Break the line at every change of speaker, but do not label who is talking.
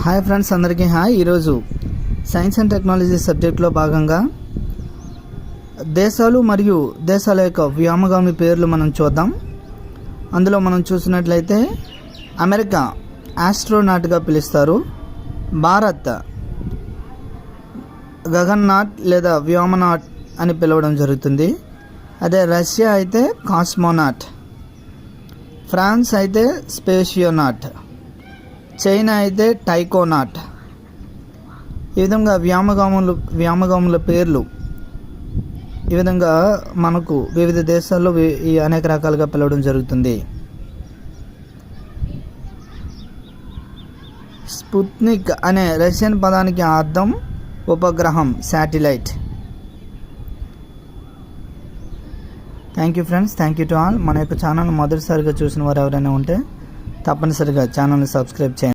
Hi friends, అందరికీ hi. ఈరోజు science and technology సబ్జెక్ట్లో భాగంగా దేశాలు మరియు దేశాల యొక్క వ్యోమగామి పేర్లు మనం చూద్దాం. అందులో మనం చూసినట్లయితే అమెరికా ఆస్ట్రోనాట్గా పిలుస్తారు, భారత్ గగన్నాట్ లేదా వ్యోమనాట్ అని పిలవడం జరుగుతుంది. అదే రష్యా అయితే కాస్మోనాట్, ఫ్రాన్స్ అయితే స్పేషియోనాట్, చైనా అయితే టైకోనాట్. ఈ విధంగా వ్యోమగాముల పేర్లు ఈ విధంగా మనకు వివిధ దేశాల్లో ఈ అనేక రకాలుగా పిలవడం జరుగుతుంది. స్పుత్నిక్ అనే రష్యన్ పదానికి అర్థం ఉపగ్రహం, satellite. Thank you friends, thank you to all. మన యొక్క ఛానల్ మొదటిసారిగా చూసిన వారు ఎవరైనా ఉంటే తప్పనిసరిగా ఛానల్ని సబ్స్క్రైబ్ చేయండి.